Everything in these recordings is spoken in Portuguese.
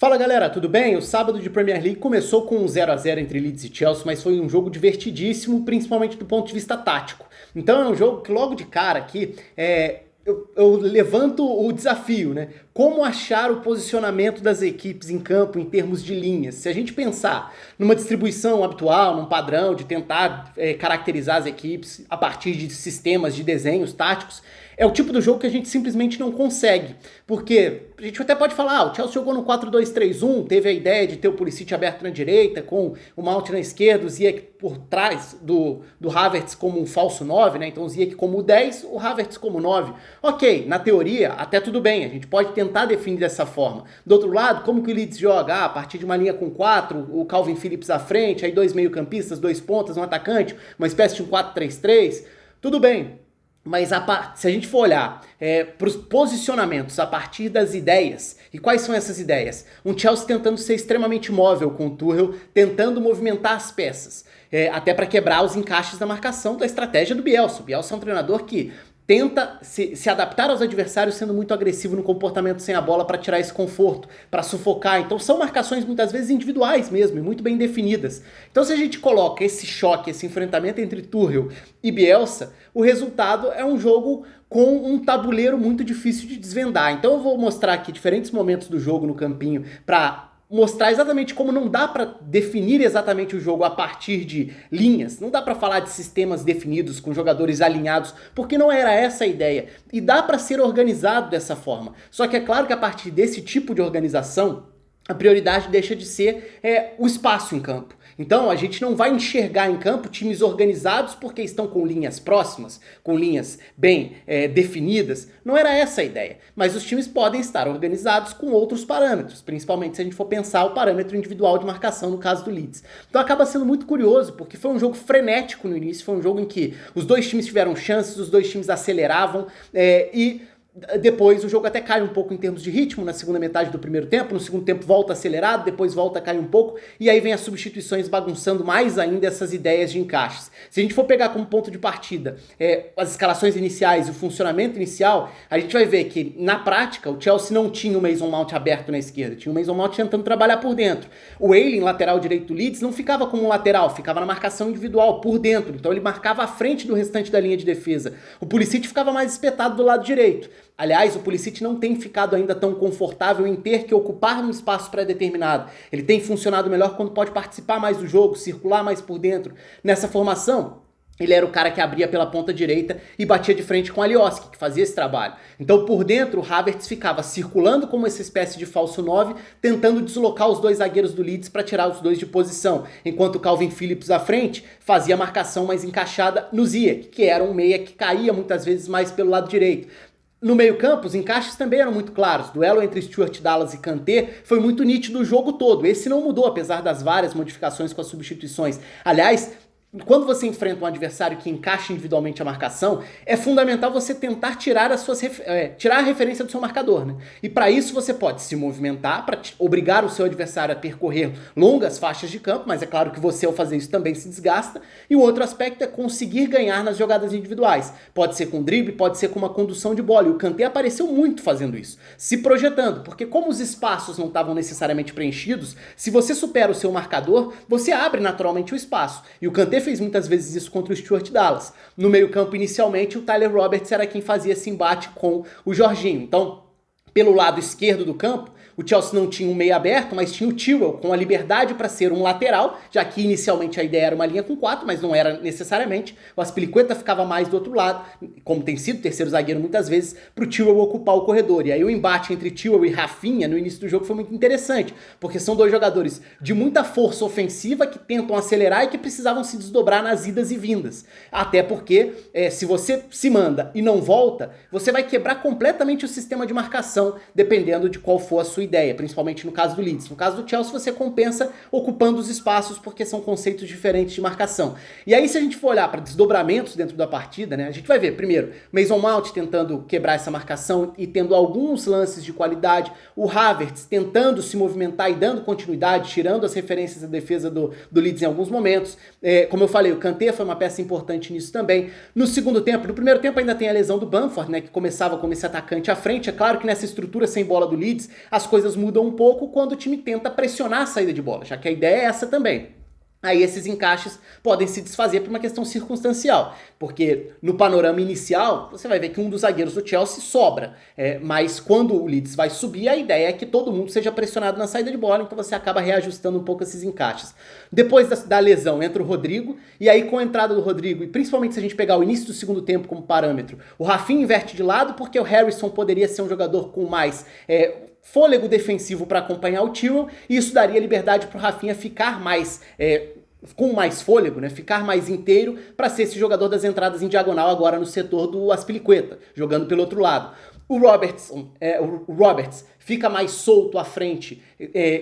Fala galera, tudo bem? O sábado de Premier League começou com um 0 a 0 entre Leeds e Chelsea, mas foi um jogo divertidíssimo, principalmente do ponto de vista tático. Então é um jogo que logo de cara aqui eu levanto o desafio, né? Como achar o posicionamento das equipes em campo em termos de linhas? Se a gente pensar numa distribuição habitual, num padrão de tentar caracterizar as equipes a partir de sistemas de desenhos táticos, é o tipo do jogo que a gente simplesmente não consegue. Porque a gente até pode falar, o Chelsea jogou no 4-2-3-1, teve a ideia de ter o Pulisic aberto na direita, com o Mount na esquerda, o Ziyech por trás do Havertz como um falso 9, né? Então o Ziyech como 10, o Havertz como 9. Ok, na teoria até tudo bem, a gente pode tentar definir dessa forma. Do outro lado, como que o Leeds joga? A partir de uma linha com 4, o Calvin Phillips à frente, aí dois meio-campistas, dois pontas, um atacante, uma espécie de um 4-3-3. Tudo bem. Mas se a gente for olhar para os posicionamentos a partir das ideias, e quais são essas ideias? Um Chelsea tentando ser extremamente móvel com o Tuchel, tentando movimentar as peças, até para quebrar os encaixes da marcação da estratégia do Bielsa. O Bielsa é um treinador que tenta se adaptar aos adversários sendo muito agressivo no comportamento sem a bola para tirar esse conforto, para sufocar. Então são marcações muitas vezes individuais mesmo, e muito bem definidas. Então se a gente coloca esse choque, esse enfrentamento entre Tuchel e Bielsa, o resultado é um jogo com um tabuleiro muito difícil de desvendar. Então eu vou mostrar aqui diferentes momentos do jogo no campinho para mostrar exatamente como não dá para definir exatamente o jogo a partir de linhas, não dá para falar de sistemas definidos com jogadores alinhados, porque não era essa a ideia. E dá para ser organizado dessa forma. Só que é claro que a partir desse tipo de organização, a prioridade deixa de ser o espaço em campo. Então a gente não vai enxergar em campo times organizados porque estão com linhas próximas, com linhas bem definidas. Não era essa a ideia. Mas os times podem estar organizados com outros parâmetros, principalmente se a gente for pensar o parâmetro individual de marcação no caso do Leeds. Então acaba sendo muito curioso, porque foi um jogo frenético no início, foi um jogo em que os dois times tiveram chances, os dois times aceleravam e depois o jogo até cai um pouco em termos de ritmo na segunda metade do primeiro tempo, no segundo tempo volta acelerado, depois volta a cair um pouco, e aí vem as substituições bagunçando mais ainda essas ideias de encaixes. Se a gente for pegar como ponto de partida as escalações iniciais e o funcionamento inicial, a gente vai ver que na prática o Chelsea não tinha o Mason Mount aberto na esquerda, tinha o Mason Mount tentando trabalhar por dentro. O Ayling, lateral direito do Leeds, não ficava como um lateral, ficava na marcação individual, por dentro, então ele marcava à frente do restante da linha de defesa. O Pulisic ficava mais espetado do lado direito. Aliás, o Pulisic não tem ficado ainda tão confortável em ter que ocupar um espaço pré-determinado. Ele tem funcionado melhor quando pode participar mais do jogo, circular mais por dentro. Nessa formação, ele era o cara que abria pela ponta direita e batia de frente com o Alioski, que fazia esse trabalho. Então, por dentro, o Havertz ficava circulando como essa espécie de falso 9, tentando deslocar os dois zagueiros do Leeds para tirar os dois de posição, enquanto o Calvin Phillips à frente fazia a marcação mais encaixada no Ziyech, que era um meia que caía muitas vezes mais pelo lado direito. No meio-campo, os encaixes também eram muito claros. O duelo entre Stuart Dallas e Kanté foi muito nítido o jogo todo. Esse não mudou, apesar das várias modificações com as substituições. Aliás, quando você enfrenta um adversário que encaixa individualmente a marcação, é fundamental você tentar tirar tirar a referência do seu marcador, né? E para isso você pode se movimentar, para obrigar o seu adversário a percorrer longas faixas de campo, mas é claro que você ao fazer isso também se desgasta. E o outro aspecto é conseguir ganhar nas jogadas individuais. Pode ser com drible, pode ser com uma condução de bola. E o Kanté apareceu muito fazendo isso, se projetando, porque como os espaços não estavam necessariamente preenchidos, se você supera o seu marcador, você abre naturalmente o espaço. E o Kanté fez muitas vezes isso contra o Stuart Dallas. No meio-campo, inicialmente, o Tyler Roberts era quem fazia esse embate com o Jorginho. Então, pelo lado esquerdo do campo, o Chelsea não tinha um meio aberto, mas tinha o Chilwell com a liberdade para ser um lateral, já que inicialmente a ideia era uma linha com 4, mas não era necessariamente. O Azpilicueta ficava mais do outro lado, como tem sido terceiro zagueiro muitas vezes, para o Chilwell ocupar o corredor. E aí o embate entre Chilwell e Rafinha no início do jogo foi muito interessante, porque são dois jogadores de muita força ofensiva que tentam acelerar e que precisavam se desdobrar nas idas e vindas. Até porque se você se manda e não volta, você vai quebrar completamente o sistema de marcação, dependendo de qual for a sua ideia, principalmente no caso do Leeds. No caso do Chelsea, você compensa ocupando os espaços porque são conceitos diferentes de marcação. E aí, se a gente for olhar para desdobramentos dentro da partida, né, a gente vai ver, primeiro, Mason Mount tentando quebrar essa marcação e tendo alguns lances de qualidade, o Havertz tentando se movimentar e dando continuidade, tirando as referências da defesa do Leeds em alguns momentos. Como eu falei, o Kanté foi uma peça importante nisso também. No segundo tempo, no primeiro tempo ainda tem a lesão do Bamford, né, que começava como esse atacante à frente. É claro que nessa estrutura sem bola do Leeds, as coisas mudam um pouco quando o time tenta pressionar a saída de bola, já que a ideia é essa também. Aí esses encaixes podem se desfazer por uma questão circunstancial, porque no panorama inicial você vai ver que um dos zagueiros do Chelsea sobra, mas quando o Leeds vai subir, a ideia é que todo mundo seja pressionado na saída de bola, então você acaba reajustando um pouco esses encaixes. Depois da lesão entra o Rodrigo, e aí com a entrada do Rodrigo, e principalmente se a gente pegar o início do segundo tempo como parâmetro, o Rafinha inverte de lado porque o Harrison poderia ser um jogador com mais fôlego defensivo para acompanhar o Tyrell, e isso daria liberdade para o Rafinha ficar mais com mais fôlego, né, ficar mais inteiro para ser esse jogador das entradas em diagonal agora no setor do Azpilicueta, jogando pelo outro lado. O Roberts fica mais solto à frente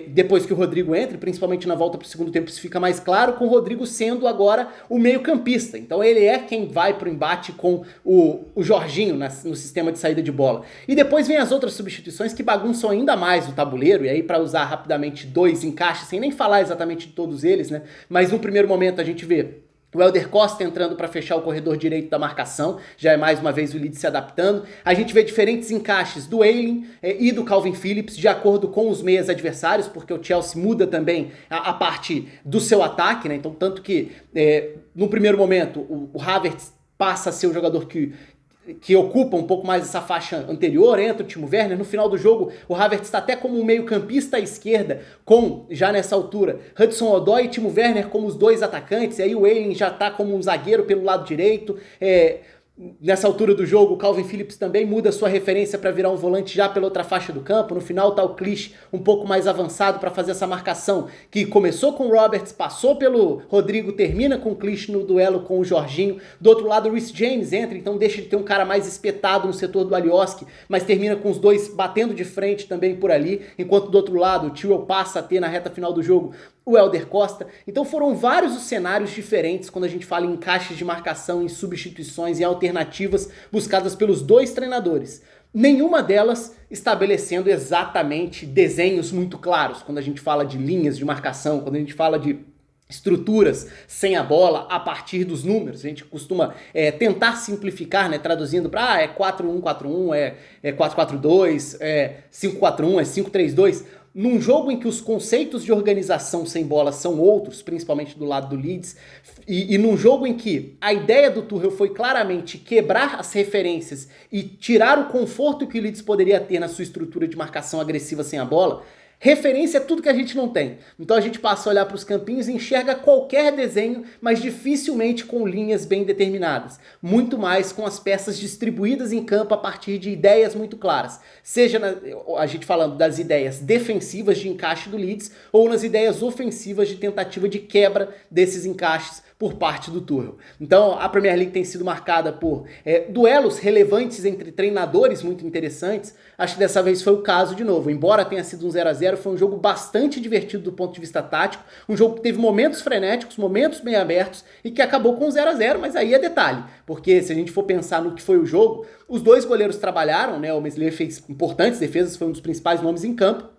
depois que o Rodrigo entra, principalmente na volta para o segundo tempo isso fica mais claro, com o Rodrigo sendo agora o meio-campista. Então ele é quem vai para o embate com o Jorginho no sistema de saída de bola. E depois vem as outras substituições que bagunçam ainda mais o tabuleiro, e aí para usar rapidamente dois encaixes, sem nem falar exatamente de todos eles, né? Mas no primeiro momento a gente vê o Helder Costa entrando para fechar o corredor direito da marcação, já é mais uma vez o Leeds se adaptando. A gente vê diferentes encaixes do Ayling e do Calvin Phillips de acordo com os meias adversários, porque o Chelsea muda também a parte do seu ataque, né? Então tanto que no primeiro momento o Havertz passa a ser o jogador que ocupa um pouco mais essa faixa anterior, entra o Timo Werner, no final do jogo o Havertz está até como um meio campista à esquerda, com, já nessa altura, Hudson-Odoi e Timo Werner como os dois atacantes, e aí o Ayling já está como um zagueiro pelo lado direito, nessa altura do jogo o Calvin Phillips também muda sua referência para virar um volante já pela outra faixa do campo, no final tá o Clich um pouco mais avançado para fazer essa marcação, que começou com o Roberts, passou pelo Rodrigo, termina com o Clich no duelo com o Jorginho. Do outro lado o Reece James entra, então deixa de ter um cara mais espetado no setor do Alioski, mas termina com os dois batendo de frente também por ali, enquanto do outro lado o Tyrell passa a ter na reta final do jogo o Helder Costa. Então foram vários os cenários diferentes quando a gente fala em encaixes de marcação, em substituições e alternativas buscadas pelos dois treinadores. Nenhuma delas estabelecendo exatamente desenhos muito claros quando a gente fala de linhas de marcação, quando a gente fala de estruturas sem a bola a partir dos números. A gente costuma tentar simplificar, né, traduzindo para é 4-1-4-1, é 4-4-2, é 5-4-1, é 5-3-2. Num jogo em que os conceitos de organização sem bola são outros, principalmente do lado do Leeds, e num jogo em que a ideia do Tuchel foi claramente quebrar as referências e tirar o conforto que o Leeds poderia ter na sua estrutura de marcação agressiva sem a bola, referência é tudo que a gente não tem. Então a gente passa a olhar para os campinhos e enxerga qualquer desenho, mas dificilmente com linhas bem determinadas. Muito mais com as peças distribuídas em campo a partir de ideias muito claras. Seja a gente falando das ideias defensivas de encaixe do Leeds ou nas ideias ofensivas de tentativa de quebra desses encaixes por parte do Tuchel. Então a Premier League tem sido marcada por duelos relevantes entre treinadores muito interessantes. Acho que dessa vez foi o caso de novo. Embora tenha sido um 0-0, foi um jogo bastante divertido do ponto de vista tático, um jogo que teve momentos frenéticos, momentos bem abertos e que acabou com 0-0, mas aí é detalhe, porque se a gente for pensar no que foi o jogo, os dois goleiros trabalharam, né? O Meslier fez importantes defesas, foi um dos principais nomes em campo.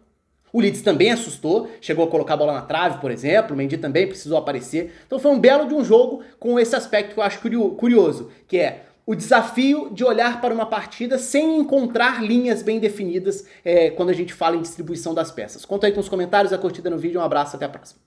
O Leeds também assustou, chegou a colocar a bola na trave, por exemplo, o Mendy também precisou aparecer. Então foi um belo de um jogo com esse aspecto que eu acho curioso, que é o desafio de olhar para uma partida sem encontrar linhas bem definidas quando a gente fala em distribuição das peças. Conta aí com os comentários, a curtida no vídeo, um abraço, até a próxima.